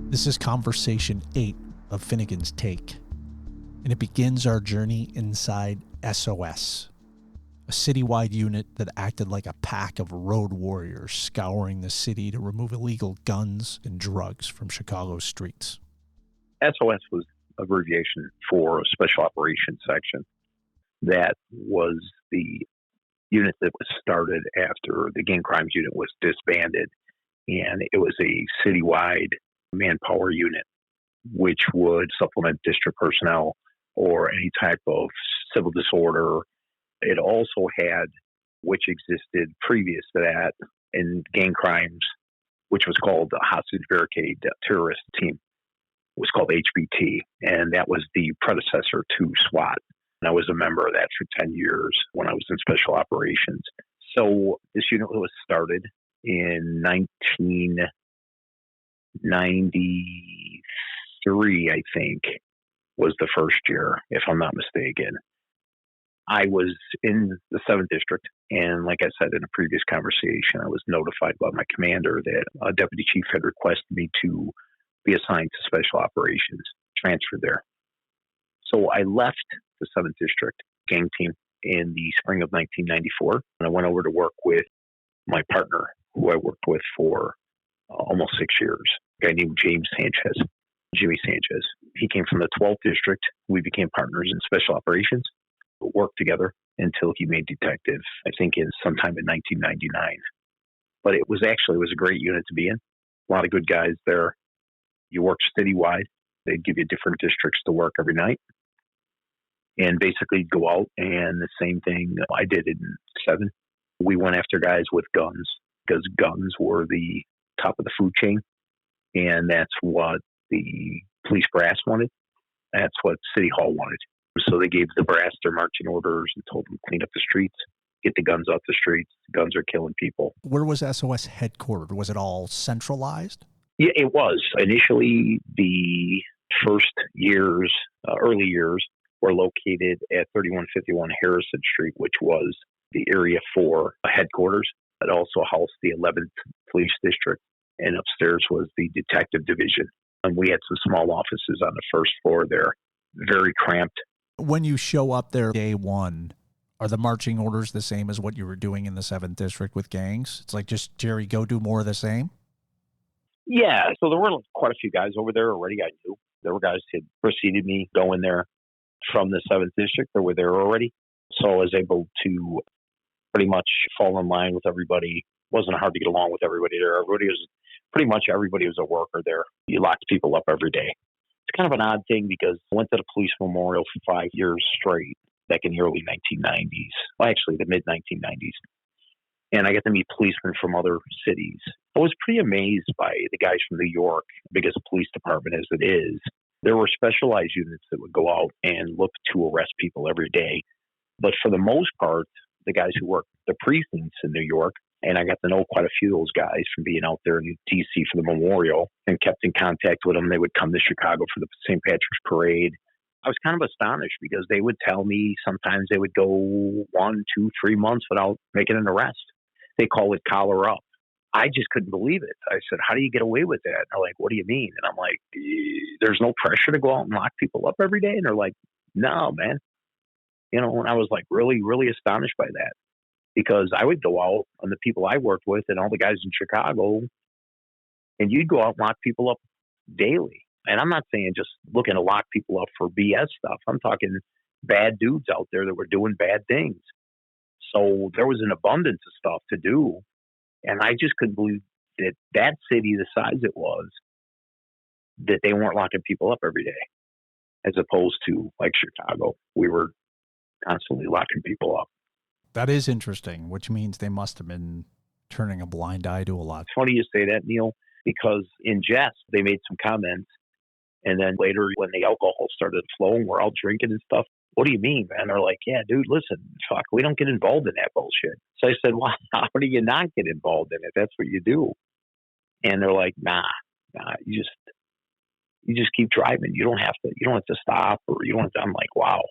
This is conversation 8 of Finnegan's Take, and it begins our journey inside SOS, a citywide unit that acted like a pack of road warriors scouring the city to remove illegal guns and drugs from Chicago's streets. SOS was abbreviation for a Special Operations Section. That was the unit that was started after the gang crimes unit was disbanded, and it was a citywide manpower unit which would supplement district personnel or any type of civil disorder. It also had, which existed previous to that in gang crimes, which was called the Hostage Barricade Terrorist Team, was called HBT, and that was the predecessor to SWAT. And I was a member of that for 10 years when I was in Special Operations. So this unit was started in 1993, I think, was the first year, if I'm not mistaken. I was in the 7th District, and like I said in a previous conversation, I was notified by my commander that a deputy chief had requested me to be assigned to Special Operations, transferred there. So I left the 7th District gang team in the spring of 1994, and I went over to work with my partner, who I worked with for almost 6 years, a guy named Jimmy Sanchez. He came from the 12th District. We became partners in Special Operations, worked together until he made detective, I think in sometime in 1999. But it was a great unit to be in. A lot of good guys there. You work citywide. They'd give you different districts to work every night. And basically go out, and the same thing I did in 7. We went after guys with guns because guns were the top of the food chain. And that's what the police brass wanted. That's what City Hall wanted. So they gave the brass their marching orders and told them to clean up the streets, get the guns off the streets. Guns are killing people. Where was SOS headquartered? Was it all centralized? Yeah, it was. Initially, the first years, early years, were located at 3151 Harrison Street, which was the area for headquarters. It also housed the 11th Police District, and upstairs was the Detective Division. And we had some small offices on the first floor there, very cramped. When you show up there day one, are the marching orders the same as what you were doing in the 7th District with gangs? It's like, just, Jerry, go do more of the same? Yeah, so there were quite a few guys over there already I knew. There were guys who had preceded me going there from the 7th District that were there already. So I was able to pretty much fall in line with everybody. It wasn't hard to get along with everybody there. Everybody was a worker there. You locked people up every day. It's kind of an odd thing because I went to the police memorial for 5 years straight back in the early 1990s. Well, actually, the mid-1990s. And I got to meet policemen from other cities. I was pretty amazed by the guys from New York, biggest police department as it is. There were specialized units that would go out and look to arrest people every day. But for the most part, the guys who worked the precincts in New York, and I got to know quite a few of those guys from being out there in D.C. for the memorial and kept in contact with them. They would come to Chicago for the St. Patrick's Parade. I was kind of astonished because they would tell me sometimes they would go 1, 2, 3 months without making an arrest. They call it collar up. I just couldn't believe it. I said, how do you get away with that? And they're like, what do you mean? And I'm like, there's no pressure to go out and lock people up every day? And they're like, no, man. And I was like really, really astonished by that because I would go out and the people I worked with and all the guys in Chicago, and you'd go out and lock people up daily. And I'm not saying just looking to lock people up for BS stuff. I'm talking bad dudes out there that were doing bad things. So there was an abundance of stuff to do. And I just couldn't believe that city, the size it was, that they weren't locking people up every day. As opposed to like Chicago, we were constantly locking people up. That is interesting, which means they must have been turning a blind eye to a lot. It's funny you say that, Neal, because in jest, they made some comments. And then later when the alcohol started flowing, we're all drinking and stuff. What do you mean, man? They're like, yeah, dude, listen, fuck, we don't get involved in that bullshit. So I said, well, how do you not get involved in it? That's what you do. And they're like, nah, you just keep driving. You don't have to stop, or you don't have to. I'm like, wow.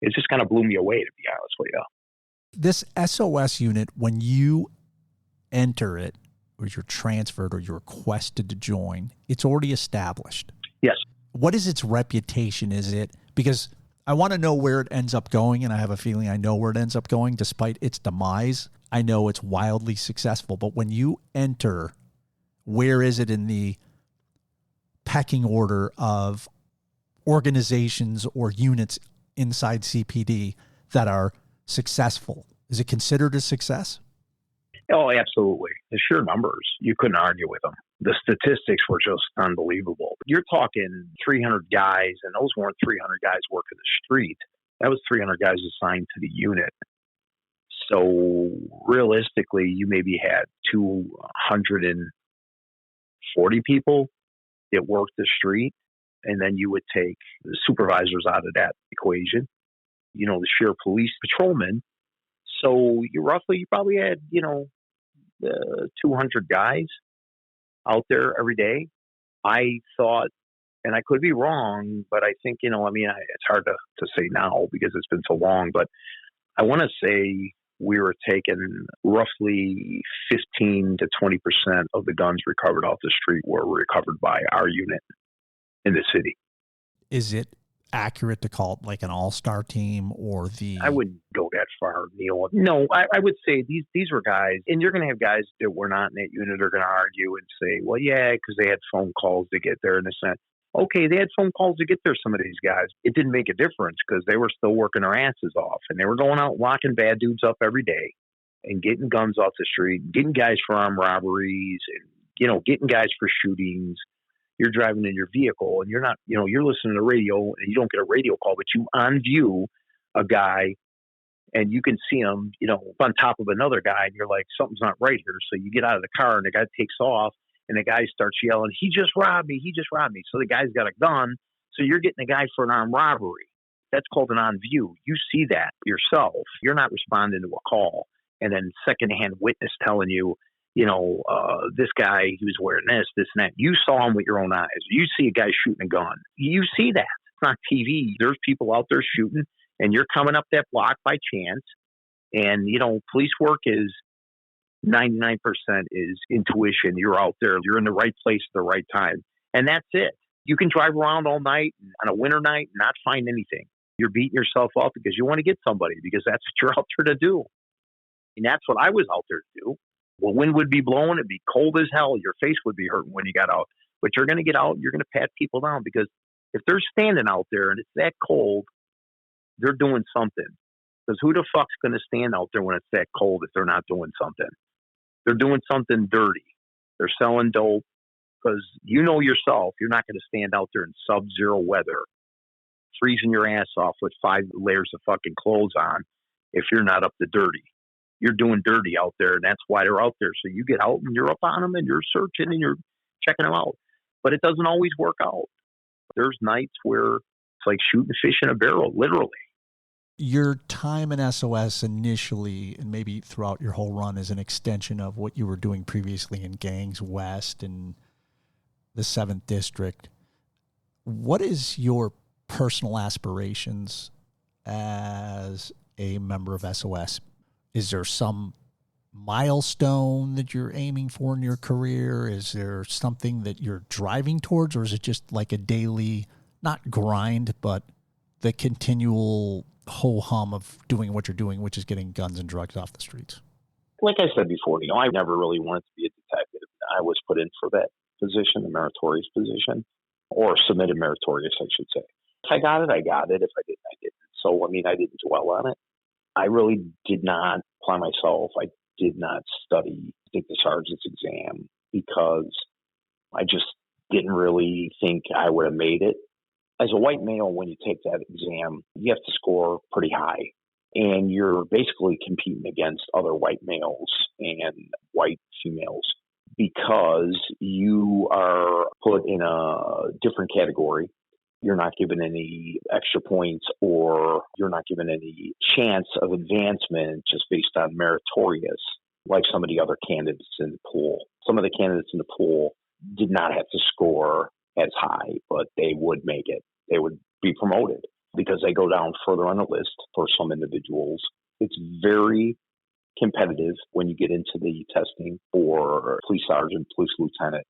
It just kind of blew me away, to be honest with you. This SOS unit, when you enter it, or you're transferred or you're requested to join, it's already established. Yes. What is its reputation? Is it, because I want to know where it ends up going, and I have a feeling I know where it ends up going, despite its demise. I know it's wildly successful, but when you enter, where is it in the pecking order of organizations or units inside CPD that are successful? Is it considered a success? Oh, absolutely. The sheer numbers, you couldn't argue with them. The statistics were just unbelievable. You're talking 300 guys, and those weren't 300 guys working the street. That was 300 guys assigned to the unit. So realistically, you maybe had 240 people that worked the street, and then you would take the supervisors out of that equation, the sheer police patrolmen. So you probably had, 200 guys out there every day. I thought, and I could be wrong, but I think, it's hard to say now because it's been so long, but I want to say we were taking roughly 15 to 20% of the guns recovered off the street were recovered by our unit in the city. Is it accurate to call it like an all-star team or the... I wouldn't go that far, Neal. No, I would say these were guys, and you're going to have guys that were not in that unit are going to argue and say, well, yeah, because they had phone calls to get there in a sense. Okay, they had phone calls to get there, some of these guys. It didn't make a difference because they were still working their asses off, and they were going out locking bad dudes up every day and getting guns off the street, getting guys for armed robberies, and, getting guys for shootings. You're driving in your vehicle and you're not, you're listening to the radio and you don't get a radio call, but you on view a guy and you can see him, on top of another guy, and you're like, something's not right here. So you get out of the car and the guy takes off and the guy starts yelling, he just robbed me. So the guy's got a gun. So you're getting the guy for an armed robbery. That's called an on view. You see that yourself. You're not responding to a call. And then secondhand witness telling you, this guy, he was wearing this and that. You saw him with your own eyes. You see a guy shooting a gun. You see that. It's not TV. There's people out there shooting, and you're coming up that block by chance. And, police work is 99% is intuition. You're out there. You're in the right place at the right time. And that's it. You can drive around all night on a winter night and not find anything. You're beating yourself up because you want to get somebody because that's what you're out there to do. And that's what I was out there to do. Well, wind would be blowing. It'd be cold as hell. Your face would be hurting when you got out. But you're going to get out and you're going to pat people down because if they're standing out there and it's that cold, they're doing something. Because who the fuck's going to stand out there when it's that cold if they're not doing something? They're doing something dirty. They're selling dope because yourself, you're not going to stand out there in sub-zero weather, freezing your ass off with 5 layers of fucking clothes on if you're not up to dirty. You're doing dirty out there, and that's why they're out there. So you get out and you're up on them and you're searching and you're checking them out. But it doesn't always work out. There's nights where it's like shooting fish in a barrel, literally. Your time in SOS initially, and maybe throughout your whole run, is an extension of what you were doing previously in Gangs West and the 7th District. What is your personal aspirations as a member of SOS? Is there some milestone that you're aiming for in your career? Is there something that you're driving towards, or is it just like a daily, not grind, but the continual ho-hum of doing what you're doing, which is getting guns and drugs off the streets? Like I said before, I never really wanted to be a detective. I was put in for that position, the meritorious position, or submitted meritorious, I should say. If I got it, I got it. If I didn't, I didn't. So, I didn't dwell on it. I really did not apply myself. I did not take the sergeant's exam because I just didn't really think I would have made it. As a white male, when you take that exam, you have to score pretty high. And you're basically competing against other white males and white females because you are put in a different category. You're not given any extra points or you're not given any chance of advancement just based on meritorious, like some of the other candidates in the pool. Some of the candidates in the pool did not have to score as high, but they would make it. They would be promoted because they go down further on the list for some individuals. It's very competitive when you get into the testing for police sergeant, police lieutenant,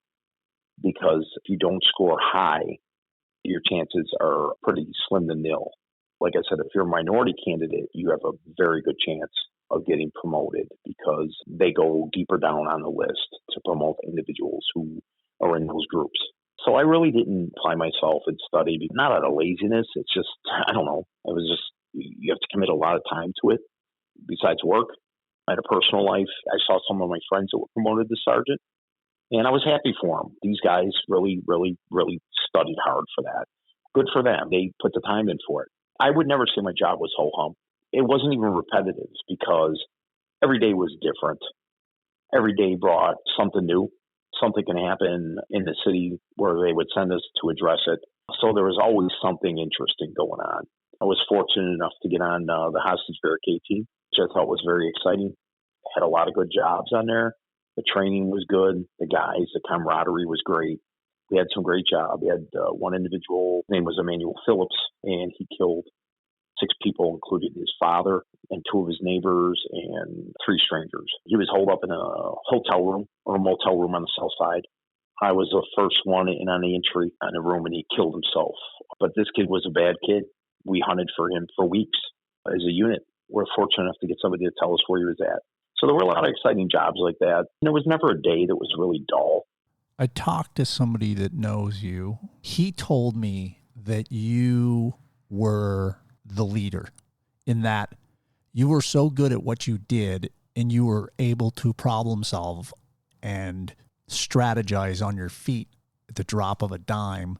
because if you don't score high, your chances are pretty slim to nil. Like I said, if you're a minority candidate, you have a very good chance of getting promoted because they go deeper down on the list to promote individuals who are in those groups. So I really didn't apply myself and study, not out of laziness. It's just, I don't know. It was just, you have to commit a lot of time to it besides work. I had a personal life. I saw some of my friends that were promoted to sergeant, and I was happy for them. These guys really, really, really studied hard for that. Good for them. They put the time in for it. I would never say my job was ho-hum. It wasn't even repetitive because every day was different. Every day brought something new. Something can happen in the city where they would send us to address it. So there was always something interesting going on. I was fortunate enough to get on the hostage barricade team, which I thought was very exciting. Had a lot of good jobs on there. The training was good. The guys, the camaraderie was great. We had some great jobs. We had one individual, his name was Emmanuel Phillips, and he killed 6 people, including his father and 2 of his neighbors and 3 strangers. He was holed up in a hotel room or a motel room on the south side. I was the first one in on the entry in the room, and he killed himself. But this kid was a bad kid. We hunted for him for weeks as a unit. We're fortunate enough to get somebody to tell us where he was at. So there were a lot of exciting jobs like that. And there was never a day that was really dull. I talked to somebody that knows you. He told me that you were the leader, in that you were so good at what you did and you were able to problem solve and strategize on your feet at the drop of a dime,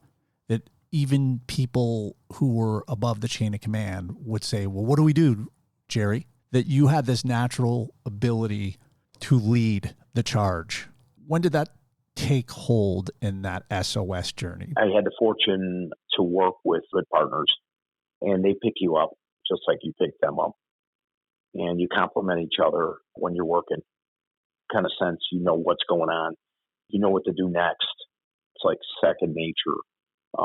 that even people who were above the chain of command would say, well, what do we do, Jerry? That you had this natural ability to lead the charge. When did that take hold in that SOS journey? I had the fortune to work with good partners, and they pick you up just like you pick them up. And you complement each other when you're working. Kind of sense you know what's going on. You know what to do next. It's like second nature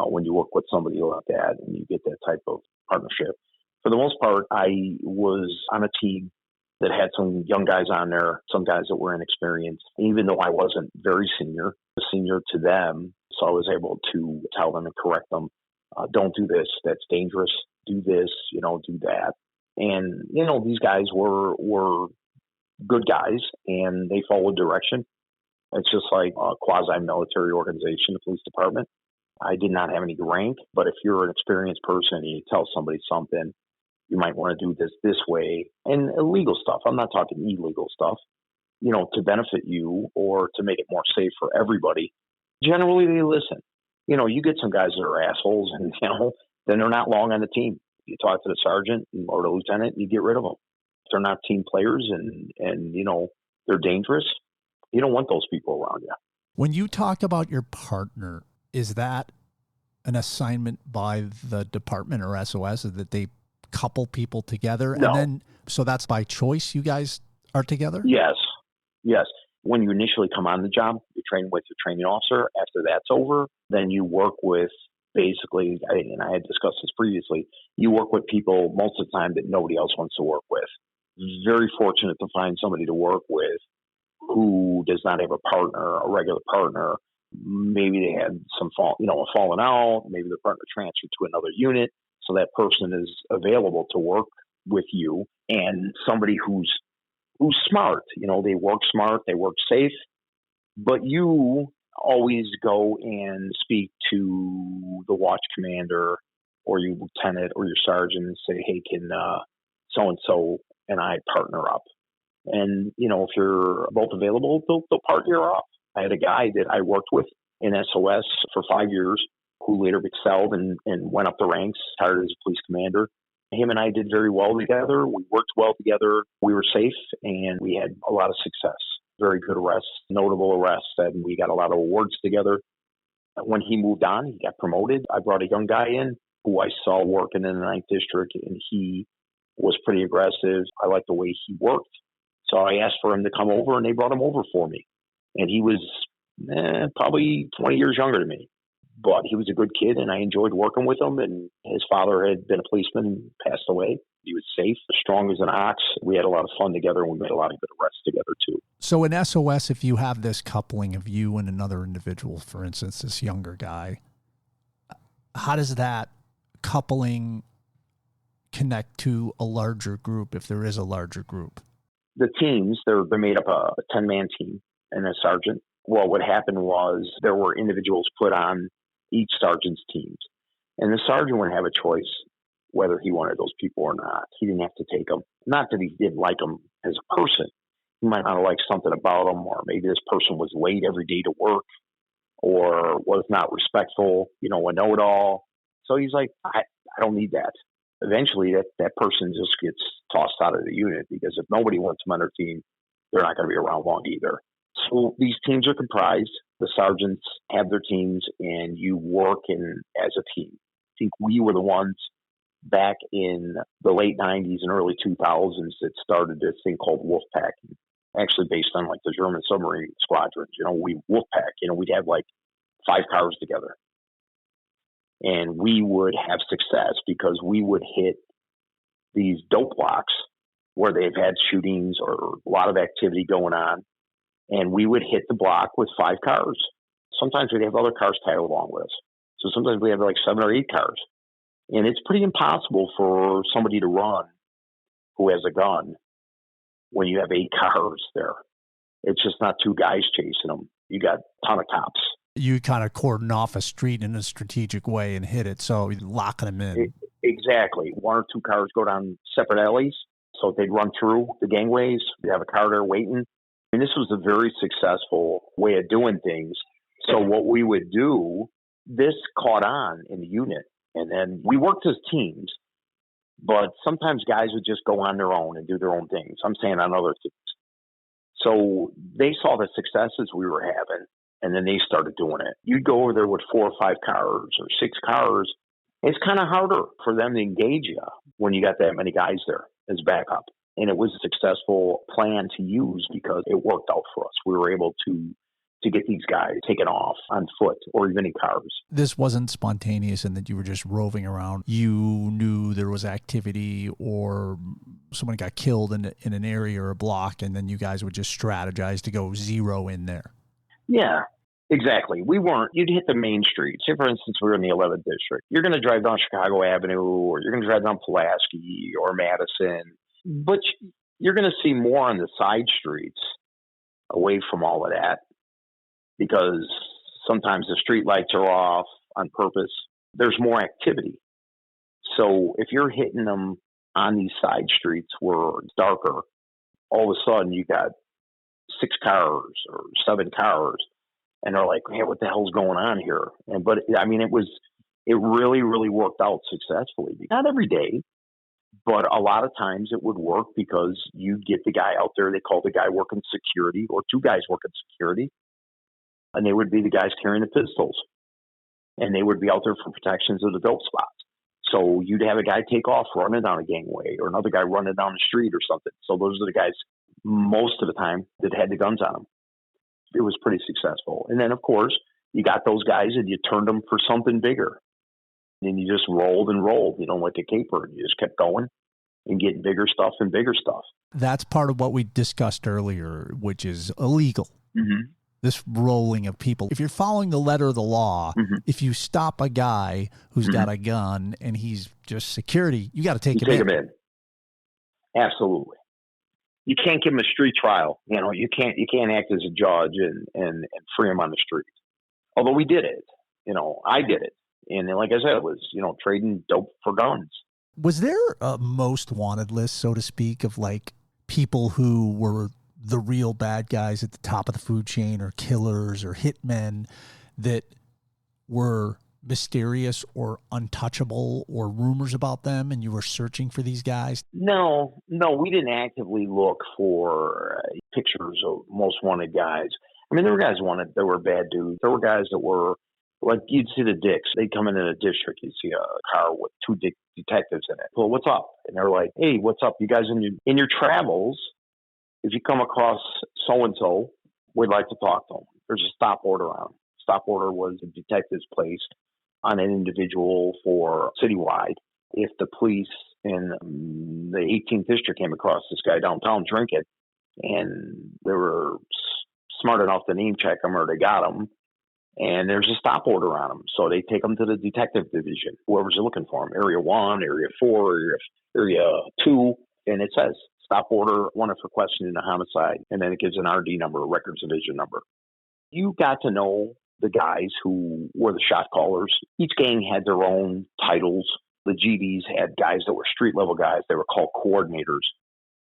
when you work with somebody like that and you get that type of partnership. For the most part, I was on a team that had some young guys on there, some guys that were inexperienced. Even though I wasn't very senior to them, so I was able to tell them and correct them. Don't do this. That's dangerous. Do this. Do that. And these guys were good guys, and they followed direction. It's just like a quasi-military organization, the police department. I did not have any rank, but if you're an experienced person and you tell somebody something, you might want to do this way. And illegal stuff, I'm not talking illegal stuff, to benefit you or to make it more safe for everybody. Generally, they listen. You get some guys that are assholes and, then they're not long on the team. You talk to the sergeant or the lieutenant, you get rid of them. If they're not team players and they're dangerous, you don't want those people around you. When you talk about your partner, is that an assignment by the department or SOS, that they couple people together? No. And then, so that's by choice you guys are together? Yes. When you initially come on the job, you train with your training officer. After that's over, then you work with basically, and I had discussed this previously, you work with people most of the time that nobody else wants to work with. Very fortunate to find somebody to work with who does not have a partner, a regular partner. Maybe they had a falling out. Maybe their partner transferred to another unit. So that person is available to work with you, and somebody who's smart. They work smart, they work safe, but you always go and speak to the watch commander or your lieutenant or your sergeant and say, hey, can so-and-so and I partner up? And, if you're both available, they'll partner up. I had a guy that I worked with in SOS for 5 years who later excelled and went up the ranks, hired as a police commander. Him and I did very well together. We worked well together. We were safe, and we had a lot of success. Very good arrests, notable arrests, and we got a lot of awards together. When he moved on, he got promoted. I brought a young guy in who I saw working in the 9th District, and he was pretty aggressive. I liked the way he worked. So I asked for him to come over, and they brought him over for me. And he was probably 20 years younger than me. But he was a good kid, and I enjoyed working with him. And his father had been a policeman and passed away. He was safe, strong as an ox. We had a lot of fun together, and we made a lot of good arrests together, too. So in SOS, if you have this coupling of you and another individual, for instance, this younger guy, how does that coupling connect to a larger group, if there is a larger group? The teams, they're made up a 10-man team and a sergeant. Well, what happened was there were individuals put on each sergeant's teams, and the sergeant would have a choice whether he wanted those people or not. He didn't have to take them. Not that he didn't like them as a person. He might not have liked something about them, or maybe this person was late every day to work or was not respectful, a know-it-all. So he's like, I don't need that. Eventually, that person just gets tossed out of the unit, because if nobody wants them on their team, they're not going to be around long either. So these teams are comprised. The sergeants have their teams, and you work as a team. I think we were the ones back in the late 90s and early 2000s that started this thing called Wolfpack, actually based on like the German submarine squadrons. Wolfpack, we'd have like 5 cars together. And we would have success because we would hit these dope blocks where they've had shootings or a lot of activity going on. And we would hit the block with 5 cars. Sometimes we'd have other cars tag along with us. So sometimes we have like 7 or 8 cars. And it's pretty impossible for somebody to run who has a gun when you have 8 cars there. It's just not 2 guys chasing them. You got a ton of cops. You kind of cordon off a street in a strategic way and hit it, so you're locking them in. Exactly. 1 or 2 cars go down separate alleys, so they'd run through the gangways. You'd have a car there waiting. And this was a very successful way of doing things. So what we would do, this caught on in the unit, and then we worked as teams, but sometimes guys would just go on their own and do their own things. I'm saying on other teams. So they saw the successes we were having, and then they started doing it. You'd go over there with 4 or 5 cars or 6 cars. It's kind of harder for them to engage you when you got that many guys there as backup. And it was a successful plan to use because it worked out for us. We were able to get these guys taken off on foot or even in cars. This wasn't spontaneous in that you were just roving around. You knew there was activity or someone got killed in an area or a block, and then you guys would just strategize to go zero in there. Yeah, exactly. You'd hit the main streets. Say, for instance, we were in the 11th district. You're going to drive down Chicago Avenue, or you're going to drive down Pulaski or Madison, but you're going to see more on the side streets away from all of that, because sometimes the street lights are off on purpose. There's more activity. So if you're hitting them on these side streets where it's darker, all of a sudden you got 6 cars or 7 cars, and they're like, hey, what the hell's going on here? But it really, really worked out successfully. Not every day, but a lot of times it would work because you get the guy out there. They call the guy working security, or 2 guys working security, and they would be the guys carrying the pistols, and they would be out there for protections of the dope spots. So you'd have a guy take off running down a gangway, or another guy running down the street or something. So those are the guys most of the time that had the guns on them. It was pretty successful. And then, of course, you got those guys and you turned them for something bigger. And you just rolled and rolled, like a caper. You just kept going and getting bigger stuff and bigger stuff. That's part of what we discussed earlier, which is illegal. Mm-hmm. This rolling of people. If you're following the letter of the law, mm-hmm. if you stop a guy who's mm-hmm. got a gun and he's just security, you got to take him in. Absolutely. You can't give him a street trial. You can't act as a judge and free him on the street. Although we did it. I did it. And like I said, it was, trading dope for guns. Was there a most wanted list, so to speak, of like people who were the real bad guys at the top of the food chain, or killers or hitmen that were mysterious or untouchable, or rumors about them, and you were searching for these guys? No, we didn't actively look for pictures of most wanted guys. There were guys wanted that were bad dudes. There were guys that were, like, you'd see the dicks. They'd come into the district. You'd see a car with 2 detectives in it. Well, what's up? And they're like, hey, what's up? You guys in your travels, if you come across so-and-so, we'd like to talk to them. There's a stop order on. Stop order was the detectives placed on an individual for citywide. if the police in the 18th district came across this guy downtown drinking, and they were smart enough to name check him, or they got him, and there's a stop order on him. So they take him to the detective division, whoever's looking for him, Area 1, Area 4, Area 2, and it says, stop order, wanted for questioning a homicide, and then it gives an RD number, a records division number. You got to know the guys who were the shot callers. Each gang had their own titles. The GDs had guys that were street level guys. They were called coordinators.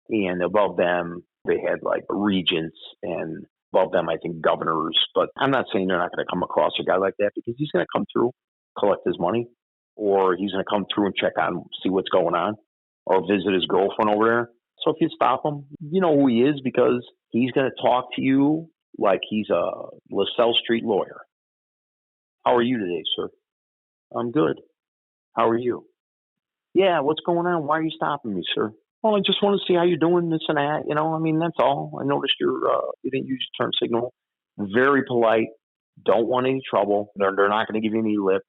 And above them, they had like regents, and above them, I think, governors. But I'm not saying they're not going to come across a guy like that, because he's going to come through, collect his money, or he's going to come through and check on, see what's going on, or visit his girlfriend over there. So if you stop him, you know who he is, because he's going to talk to you like he's a LaSalle Street lawyer. How are you today, sir? I'm good. How are you? Yeah, what's going on? Why are you stopping me, sir? Well, I just want to see how you're doing, this and that. You know, I mean, that's all. I noticed you didn't use your turn signal. Very polite. Don't want any trouble. They're not going to give you any lip,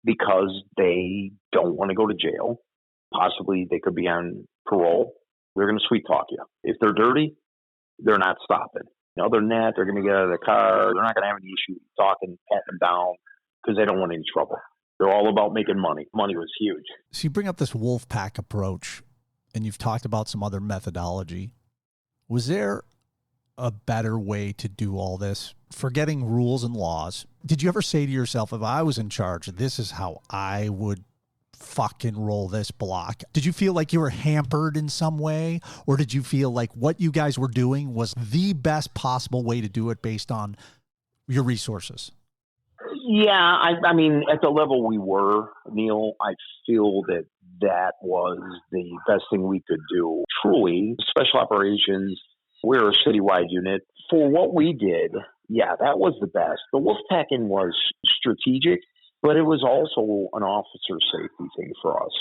because they don't want to go to jail. Possibly they could be on parole. They're going to sweet talk you. If they're dirty, they're not stopping. Other than that, they're going to get out of the car. They're not going to have any issue talking, patting them down, because they don't want any trouble. They're all about making money. Money was huge. So you bring up this wolf pack approach, and you've talked about some other methodology. Was there a better way to do all this? Forgetting rules and laws, did you ever say to yourself, if I was in charge, this is how I would fucking roll this block? Did you feel like you were hampered in some way, or did you feel like what you guys were doing was the best possible way to do it based on your resources? Yeah, I mean, at the level we were, Neal, I feel that was the best thing we could do. Truly, special operations, we're a citywide unit. For what we did, yeah, that was the best. The wolfpacking was strategic, but it was also an officer safety thing for us.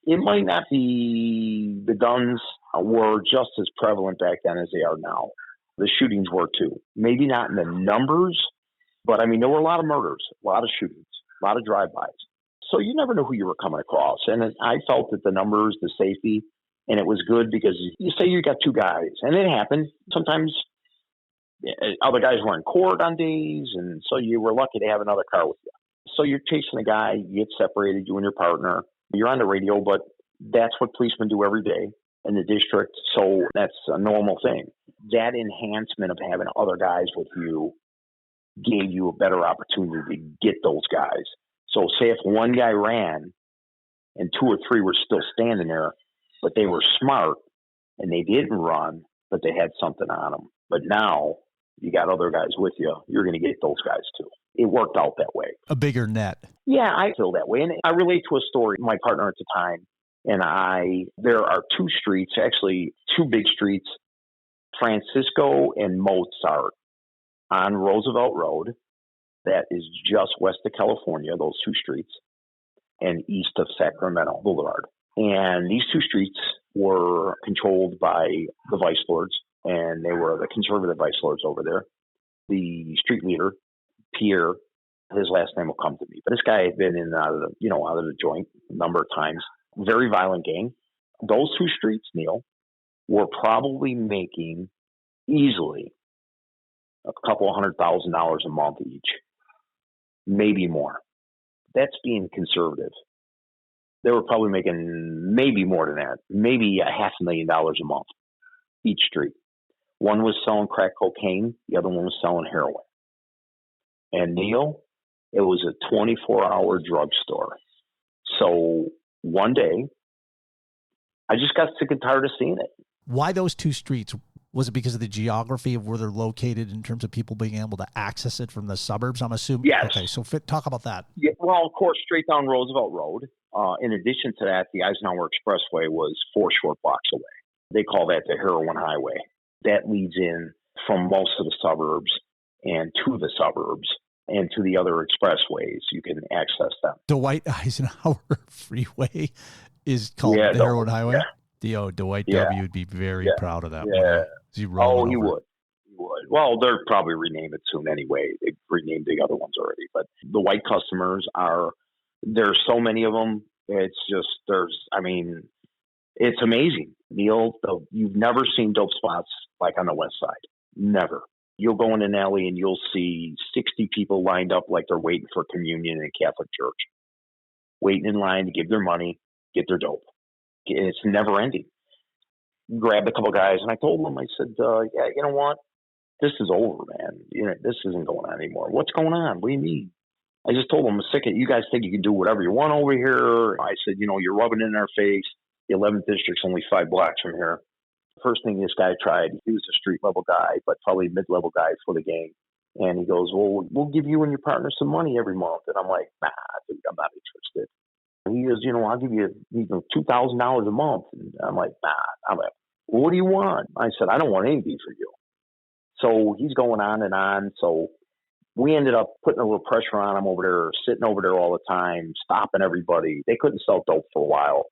It might not be, the guns were just as prevalent back then as they are now. The shootings were too. Maybe not in the numbers, but I mean, there were a lot of murders, a lot of shootings, a lot of drive-bys. So you never know who you were coming across. And I felt that the numbers, the safety, and it was good, because you say you got two guys, and it happened. Sometimes other guys were in court on days, and so you were lucky to have another car with you. So you're chasing a guy, you get separated, you and your partner. You're on the radio, but that's what policemen do every day in the district. So that's a normal thing. That enhancement of having other guys with you gave you a better opportunity to get those guys. So say if one guy ran and two or three were still standing there, but they were smart and they didn't run, but they had something on them. But now you got other guys with you, you're going to get those guys too. It worked out that way. A bigger net. Yeah, I feel that way. And I relate to a story. My partner at the time and there are two streets, actually two big streets, Francisco and Mozart, on Roosevelt Road. That is just west of California, those two streets, and east of Sacramento Boulevard. And these two streets were controlled by the vice lords, and they were the conservative vice lords over there. The street leader, Pierre, his last name will come to me, but this guy had been in and out of the joint a number of times. Very violent gang. Those two streets, Neal, were probably making easily a couple $100,000 a month each, maybe more. That's being conservative. They were probably making maybe more than that, maybe $500,000 a month each street. One was selling crack cocaine, the other one was selling heroin. And Neal, it was a 24-hour drugstore. So one day, I just got sick and tired of seeing it. Why those two streets? Was it because of the geography of where they're located in terms of people being able to access it from the suburbs, I'm assuming? Yes. Okay, so talk about that. Yeah, well, of course, straight down Roosevelt Road. In addition to that, the Eisenhower Expressway was 4 short blocks away. They call that the Heroin Highway. That leads in from most of the suburbs and to the suburbs and to the other expressways. You can access them. Dwight Eisenhower Freeway is called the Heroin Highway? Yeah. Dwight W. would be very proud of that. Yeah. He would. He would. Well, they'll probably rename it soon anyway. They've renamed the other ones already. But the white customers there's so many of them, It's just, it's amazing. Neal, you've never seen dope spots like on the west side. Never. You'll go in an alley and you'll see 60 people lined up like they're waiting for communion in a Catholic church, waiting in line to give their money, get their dope. It's never ending. Grabbed a couple guys and I told them, I said, yeah, you know what? This is over, man. This isn't going on anymore. What's going on? What do you mean? I just told them, I'm sick of it. You guys think you can do whatever you want over here. I said, you're rubbing it in our face. The 11th district's only 5 blocks from here. First thing this guy tried, he was a street level guy, but probably mid-level guy for the gang. And he goes, well, we'll give you and your partner some money every month. And I'm like, nah, dude, I'm not interested. And he goes, I'll give you $2,000 a month. And I'm like, nah. I'm like, well, what do you want? I said, I don't want anything for you. So he's going on and on. So we ended up putting a little pressure on him over there, sitting over there all the time, stopping everybody. They couldn't sell dope for a while.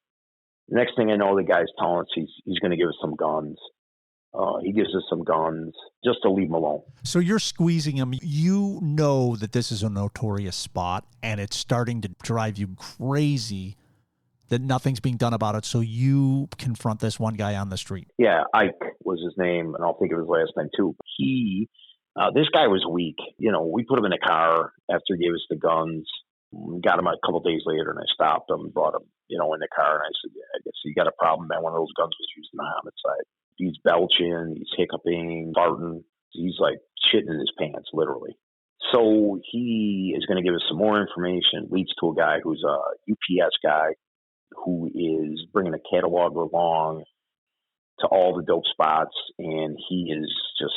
Next thing I know, the guy's telling us he's going to give us some guns. He gives us some guns just to leave him alone. So you're squeezing him. You know that this is a notorious spot, and it's starting to drive you crazy that nothing's being done about it. So you confront this one guy on the street. Yeah, Ike was his name, and I'll think of his last name too. This guy was weak. We put him in a car after he gave us the guns. Got him a couple days later, and I stopped him, brought him, in the car, and I said, yeah, I guess you got a problem, man. One of those guns was used in a homicide. He's belching, he's hiccuping, farting. He's like shitting in his pants, literally. So he is going to give us some more information, leads to a guy who's a UPS guy who is bringing a catalog along to all the dope spots, and he is just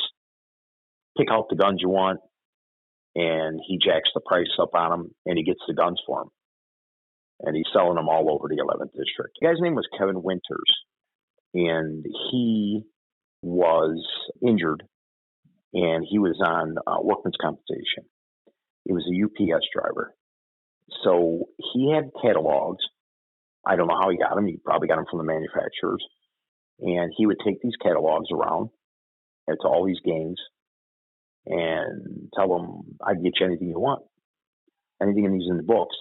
pick out the guns you want, and he jacks the price up on them, and he gets the guns for him. And he's selling them all over the 11th district. The guy's name was Kevin Winters, and he was injured, and he was on workman's compensation. He was a UPS driver. So he had catalogs. I don't know how he got them. He probably got them from the manufacturers. And he would take these catalogs around to all these gangs and tell them, I'd get you anything you want. Anything in the books.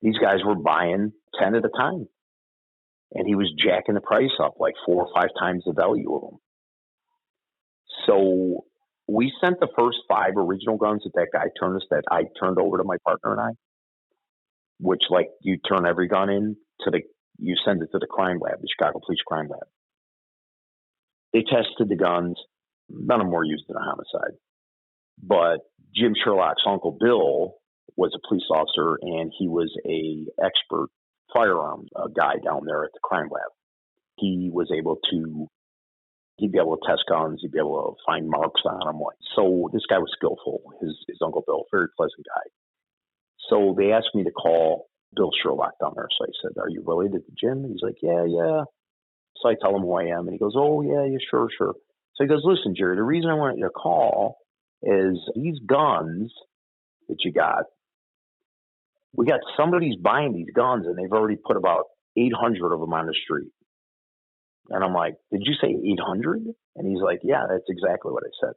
These guys were buying 10 at a time. And he was jacking the price up like 4 or 5 times the value of them. So we sent the first 5 original guns that guy turned us, that I turned over to my partner and I, which like you turn every gun in you send it to the crime lab, the Chicago Police Crime Lab. They tested the guns. None of them were used in a homicide. But Jim Sherlock's uncle Bill was a police officer, and he was a expert firearm guy down there at the crime lab. He'd be able to test guns. He'd be able to find marks on them. So this guy was skillful. His uncle Bill, very pleasant guy. So they asked me to call Bill Sherlock down there. So I said, are you related to Jim? He's like, yeah. So I tell him who I am, and he goes, oh, yeah, sure. So he goes, listen, Jerry, the reason I wanted you to call is these guns that you got, we got somebody's buying these guns, and they've already put about 800 of them on the street. And I'm like, did you say 800? And he's like, yeah, that's exactly what I said.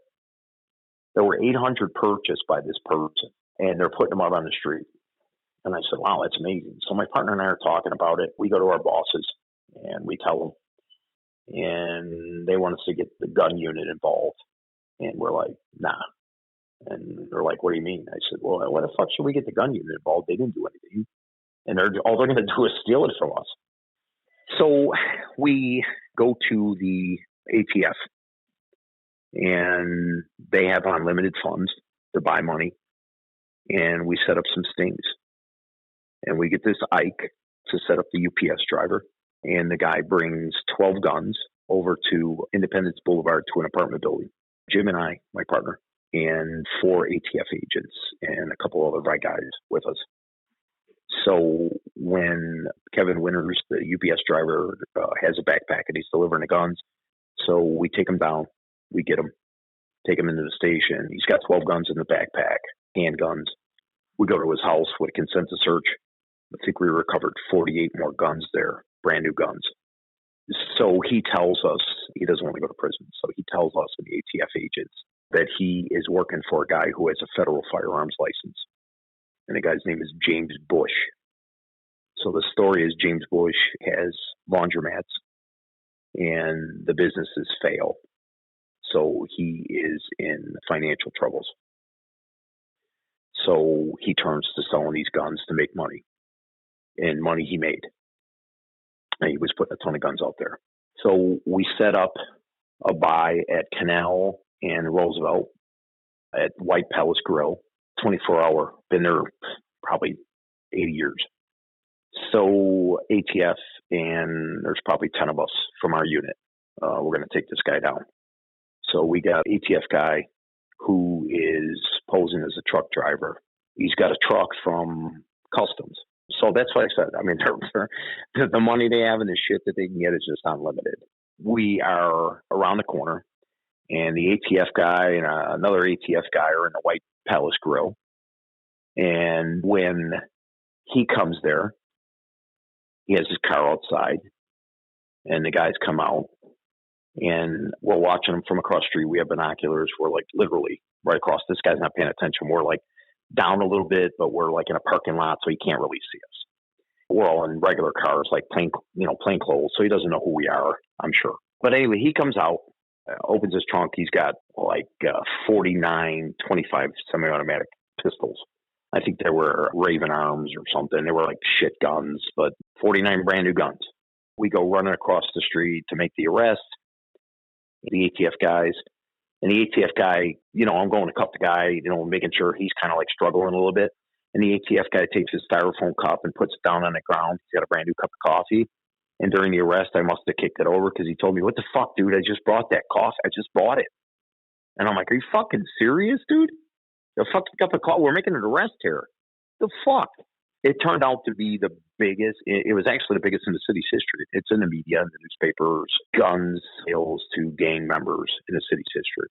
There were 800 purchased by this person, and they're putting them out on the street. And I said, wow, that's amazing. So my partner and I are talking about it. We go to our bosses, and we tell them. And they want us to get the gun unit involved. And we're like, nah. And they're like, what do you mean? I said, well, why the fuck should we get the gun unit involved? They didn't do anything. And all they're going to do is steal it from us. So we go to the ATF, and they have unlimited funds to buy money. And we set up some stings. And we get this Ike to set up the UPS driver. And the guy brings 12 guns over to Independence Boulevard to an apartment building. Jim and I, my partner, and 4 ATF agents and a couple other right guys with us. So when Kevin Winters, the UPS driver, has a backpack and he's delivering the guns, so we take him down, we get him, take him into the station. He's got 12 guns in the backpack, handguns. We go to his house with a consensus search. I think we recovered 48 more guns there, brand new guns. So he tells us he doesn't want to go to prison. So he tells us and the ATF agents that he is working for a guy who has a federal firearms license. And the guy's name is James Bush. So the story is James Bush has laundromats and the businesses fail. So he is in financial troubles. So he turns to selling these guns to make money, and money he made. And he was putting a ton of guns out there. So we set up a buy at Canal and Roosevelt at White Palace Grill, 24-hour. Been there probably 80 years. So ATF, and there's probably 10 of us from our unit. We're going to take this guy down. So we got ATF guy who is posing as a truck driver. He's got a truck from Customs. So that's what I said. I mean, the money they have and the shit that they can get is just unlimited. We are around the corner, and the ATF guy and another ATF guy are in the White Palace Grill. And when he comes there, he has his car outside, and the guys come out, and we're watching them from across the street. We have binoculars. We're like literally right across. This guy's not paying attention. We're like down a little bit, but we're like in a parking lot, so he can't really see us. We're all in regular cars, like plain clothes, so he doesn't know who we are, I'm sure. But anyway, he comes out, opens his trunk. He's got like 49, 25 semi-automatic pistols. I think they were Raven arms or something. They were like shit guns, but 49 brand new guns. We go running across the street to make the arrest. The ATF guys, and the ATF guy, I'm going to cuff the guy, making sure he's kind of like struggling a little bit. And the ATF guy takes his styrofoam cup and puts it down on the ground. He's got a brand new cup of coffee. And during the arrest, I must have kicked it over because he told me, "What the fuck, dude? I just brought that coffee. I just bought it." And I'm like, "Are you fucking serious, dude? The fucking cup of coffee? We're making an arrest here. The fuck?" It turned out to be the biggest. It was actually the biggest in the city's history. It's in the media, in the newspapers, guns sales to gang members in the city's history.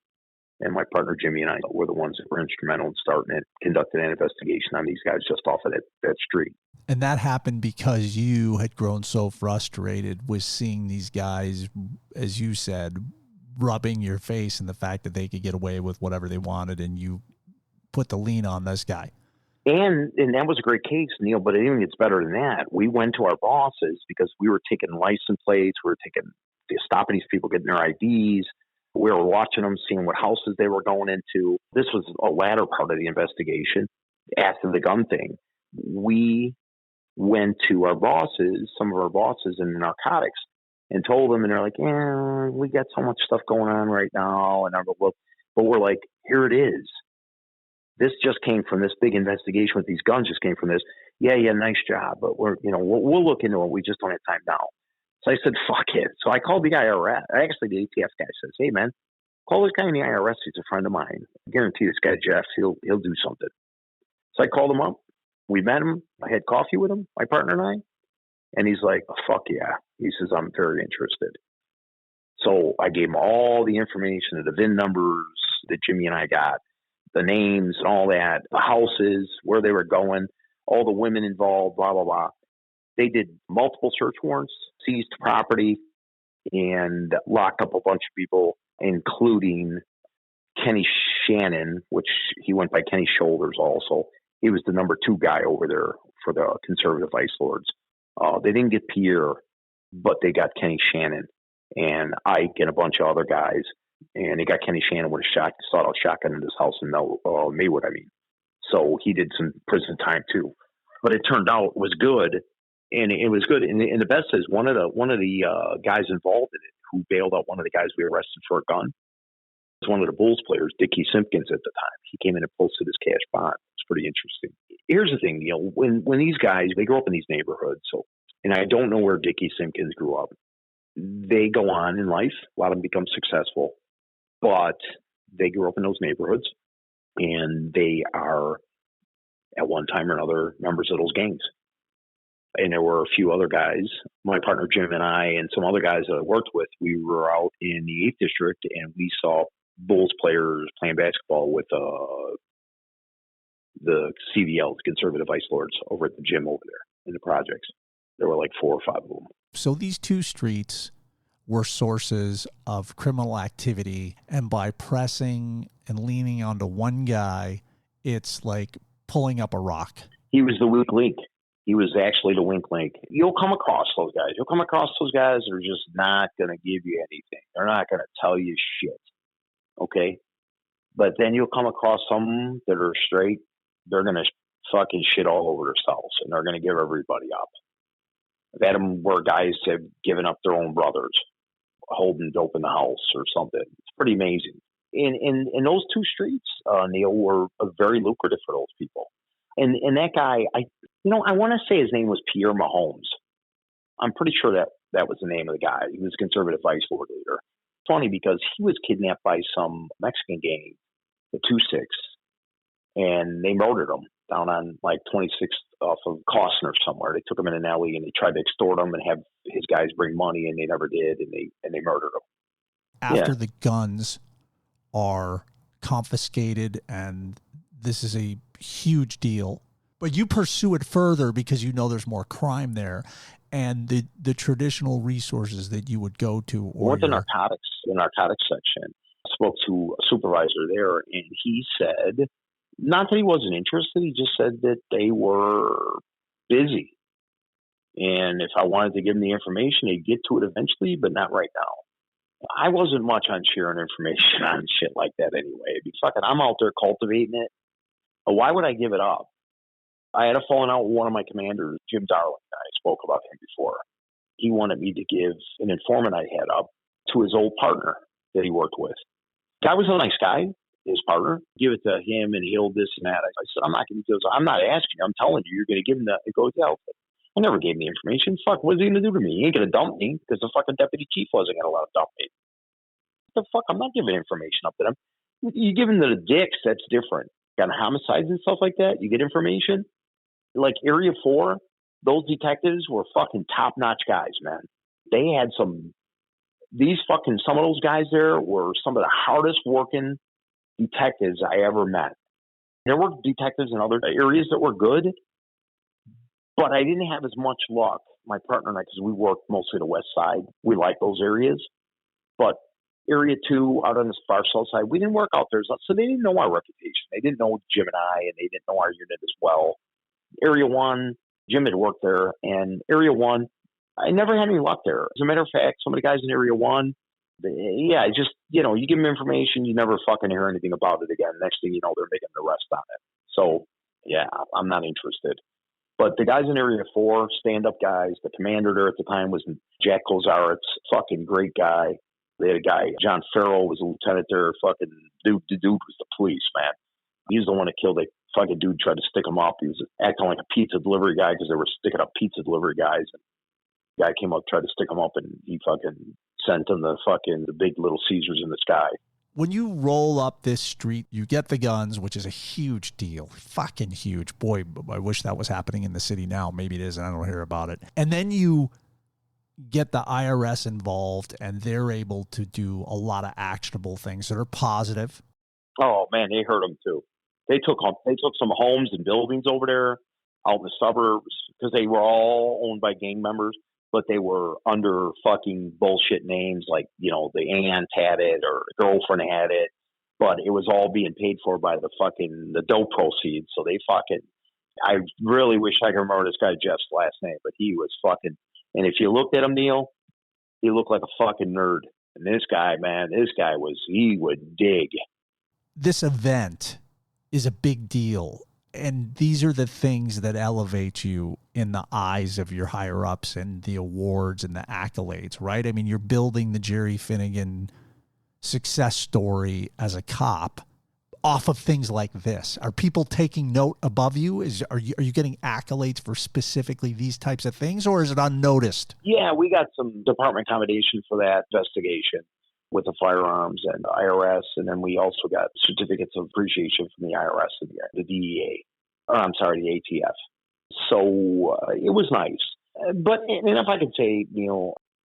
And my partner Jimmy and I were the ones that were instrumental in starting it, conducted an investigation on these guys just off of that street. And that happened because you had grown so frustrated with seeing these guys, as you said, rubbing your face in the fact that they could get away with whatever they wanted, and you put the lean on this guy. And that was a great case, Neal, but it even gets better than that. We went to our bosses because we were taking license plates, stopping these people, getting their IDs. We were watching them, seeing what houses they were going into. This was a latter part of the investigation after the gun thing. We went to our bosses, some of our bosses in narcotics, and told them, and they're like, "Yeah, we got so much stuff going on right now." And but we're like, "Here it is. This just came from this big investigation with these guns. Just came from this. Yeah, nice job, but we'll look into it. We just don't have time now." So I said, "Fuck it." So I called the IRS. Actually, the ATF guy says, "Hey man, call this guy in the IRS. He's a friend of mine. I guarantee this guy Jeff, he'll do something." So I called him up. We met him. I had coffee with him, my partner and I, and he's like, "Oh, fuck yeah." He says, "I'm very interested." So I gave him all the information, the VIN numbers that Jimmy and I got, the names and all that, the houses, where they were going, all the women involved, blah, blah, blah. They did multiple search warrants, seized property, and locked up a bunch of people, including Kenny Shannon, which he went by Kenny Shoulders also. He was the number 2 guy over there for the conservative vice lords. They didn't get Pierre, but they got Kenny Shannon and Ike and a bunch of other guys. And they got Kenny Shannon with a sawed-out shotgun in his house in Maywood, So he did some prison time too. But it turned out it was good. And it was good. And the best is one of the guys involved in it who bailed out one of the guys we arrested for a gun was one of the Bulls players, Dickie Simpkins at the time. He came in and posted his cash bond. It's pretty interesting. Here's the thing, when these guys, they grow up in these neighborhoods. So, and I don't know where Dickie Simpkins grew up. They go on in life. A lot of them become successful, but they grew up in those neighborhoods and they are at one time or another members of those gangs. And there were a few other guys, my partner Jim and I, and some other guys that I worked with. We were out in the 8th District, and we saw Bulls players playing basketball with the CVL, the Conservative Vice Lords, over at the gym over there in the projects. There were like 4 or 5 of them. So these 2 streets were sources of criminal activity, and by pressing and leaning onto one guy, it's like pulling up a rock. He was the weak link. He was actually the wink link. You'll come across those guys. You'll come across those guys that are just not going to give you anything. They're not going to tell you shit. Okay? But then you'll come across some that are straight. They're going to fucking shit all over themselves, and they're going to give everybody up. I've had them where guys have given up their own brothers, holding dope in the house or something. It's pretty amazing. In those two streets, Neal, were very lucrative for those people. And that guy, I want to say his name was Pierre Mahomes. I'm pretty sure that was the name of the guy. He was a conservative vice lord leader. Funny because he was kidnapped by some Mexican gang, the 2-6, and they murdered him down on like 26th off of Costner somewhere. They took him in an alley and they tried to extort him and have his guys bring money, and they never did, and they murdered him. After the guns are confiscated, and this is a huge deal, but you pursue it further because you know there's more crime there, and the traditional resources that you would go to. Or went to the narcotics section. I spoke to a supervisor there, and he said, not that he wasn't interested, he just said that they were busy. And if I wanted to give him the information, they'd get to it eventually, but not right now. I wasn't much on sharing information on shit like that anyway. I'm out there cultivating it. But why would I give it up? I had a falling out with one of my commanders, Jim Darling. I spoke about him before. He wanted me to give an informant I had up to his old partner that he worked with. Guy was a nice guy, his partner. Give it to him and he'll this and that. I said, I'm not going to do this. I'm not asking you. I'm telling you, you're going to give him that. It goes, yeah, okay. I never gave him the information. Fuck, what's he going to do to me? He ain't going to dump me because the fucking deputy chief wasn't going to let him dump me. What the fuck? I'm not giving information up to them. You give them to the dicks, that's different. Got homicides and stuff like that, you get information. Like Area 4, those detectives were fucking top-notch guys, man. They had some of those guys there were some of the hardest working detectives I ever met. There were detectives in other areas that were good, but I didn't have as much luck. My partner and I, because we worked mostly the west side, we like those areas. But Area 2, out on the far south side, we didn't work out there. So they didn't know our reputation. They didn't know Jim and I, and they didn't know our unit as well. Area 1, Jim had worked there, and Area 1, I never had any luck there. As a matter of fact, some of the guys in Area 1, you give them information, you never fucking hear anything about it again. Next thing you know, they're making an arrest on it. So, yeah, I'm not interested. But the guys in Area 4, stand-up guys, the commander there at the time was Jack Kozaretz, fucking great guy. They had a guy, John Farrell was a lieutenant there, fucking dude. The dude was the police, man. He was the one that killed a fucking dude, tried to stick him up. He was acting like a pizza delivery guy because they were sticking up pizza delivery guys. And the guy came up, tried to stick him up, and he fucking sent him the big Little Caesars in the sky. When you roll up this street, you get the guns, which is a huge deal. Fucking huge. Boy, I wish that was happening in the city now. Maybe it is, and I don't hear about it. And then you get the IRS involved, and they're able to do a lot of actionable things that are positive. Oh, man, they hurt them, too. They took some homes and buildings over there out in the suburbs because they were all owned by gang members, but they were under fucking bullshit names like, the aunt had it or the girlfriend had it, but it was all being paid for by the dope proceeds. So I really wish I could remember this guy Jeff's last name, but he was fucking, and if you looked at him, Neal, he looked like a fucking nerd. And this guy, man, he would dig. This event is a big deal. And these are the things that elevate you in the eyes of your higher ups and the awards and the accolades, right? I mean, you're building the Jerry Finnegan success story as a cop off of things like this. Are people taking note above you? Are you getting accolades for specifically these types of things, or is it unnoticed? Yeah, we got some department commendation for that investigation with the firearms and the IRS, and then we also got certificates of appreciation from the IRS and the DEA. The ATF. So it was nice. But and if I could say,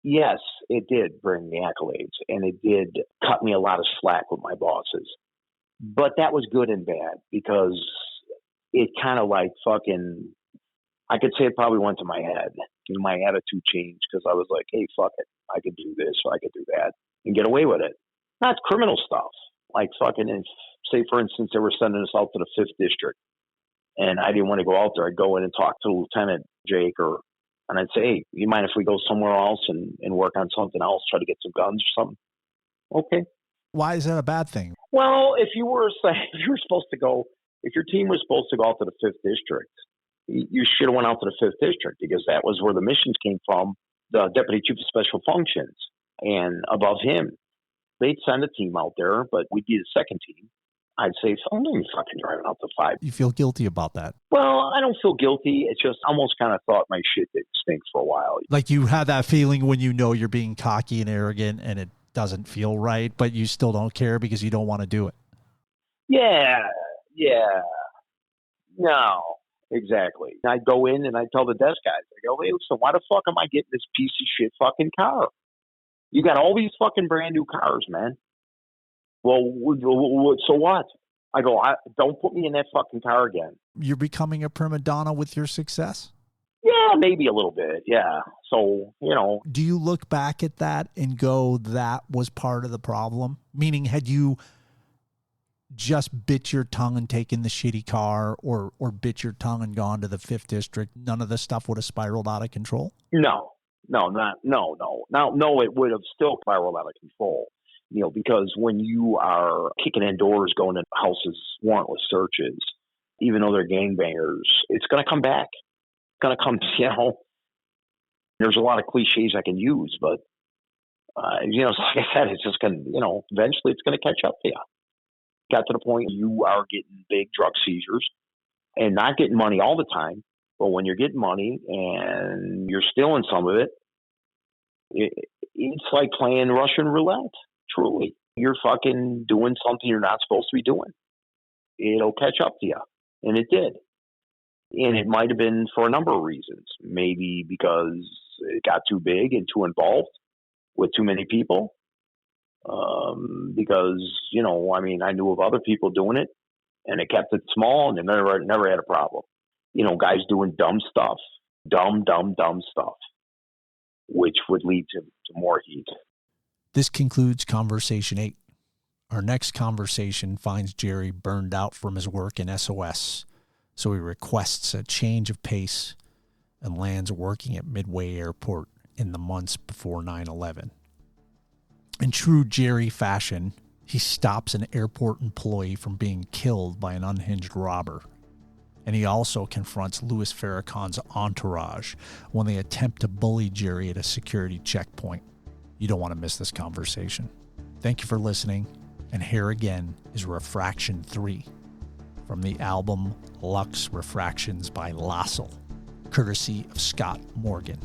yes, it did bring the accolades, and it did cut me a lot of slack with my bosses. But that was good and bad because it kind of like fucking, I could say it probably went to my head. My attitude changed because I was like, hey, fuck it. I could do this or I could do that and get away with it. Not criminal stuff. Like fucking, say, for instance, they were sending us out to the 5th District. and I didn't want to go out there. I'd go in and talk to Lieutenant Jake, and I'd say, hey, you mind if we go somewhere else and work on something else, try to get some guns or something? Okay. Why is that a bad thing? Well, if you were supposed to go, if your team was supposed to go out to the 5th District, you should have went out to the 5th District, because that was where the missions came from, the Deputy Chief of Special Functions. And above him, they'd send a team out there, but we'd be the second team. I'd say, I'm not even fucking driving out to 5. You feel guilty about that? Well, I don't feel guilty. It's just almost kind of thought my shit did stink for a while. Like you have that feeling when you know you're being cocky and arrogant and it doesn't feel right, but you still don't care because you don't want to do it. Yeah. No, exactly. I'd go in and I'd tell the desk guys, I go, hey, listen, why the fuck am I getting this piece of shit fucking car? You got all these fucking brand new cars, man. Well, so what? I go, don't put me in that fucking car again. You're becoming a prima donna with your success? Yeah, maybe a little bit. Yeah. So, Do you look back at that and go, that was part of the problem? Meaning, had you just bit your tongue and taken the shitty car, or bit your tongue and gone to the 5th District, none of this stuff would have spiraled out of control? No, it would have still spiraled out of control. Neal, because when you are kicking in doors, going in houses, warrantless searches, even though they're gangbangers, it's going to come back. It's going to come, there's a lot of cliches I can use, but, like I said, it's just going to, eventually it's going to catch up to you. Got to the point you are getting big drug seizures and not getting money all the time, but when you're getting money and you're stealing some of it, it's like playing Russian roulette. Truly, you're fucking doing something you're not supposed to be doing. It'll catch up to you. And it did. And it might have been for a number of reasons. Maybe because it got too big and too involved with too many people. Because, I knew of other people doing it, and it kept it small, and they never had a problem. Guys doing dumb stuff, dumb stuff, which would lead to more heat. This concludes Conversation 8. Our next conversation finds Jerry burned out from his work in SOS, so he requests a change of pace and lands working at Midway Airport in the months before 9/11. In true Jerry fashion, he stops an airport employee from being killed by an unhinged robber. And he also confronts Louis Farrakhan's entourage when they attempt to bully Jerry at a security checkpoint. You don't want to miss this conversation. Thank you for listening. And here again is Refraction 3 from the album Lux Refractions by Lossel, courtesy of Scott Morgan.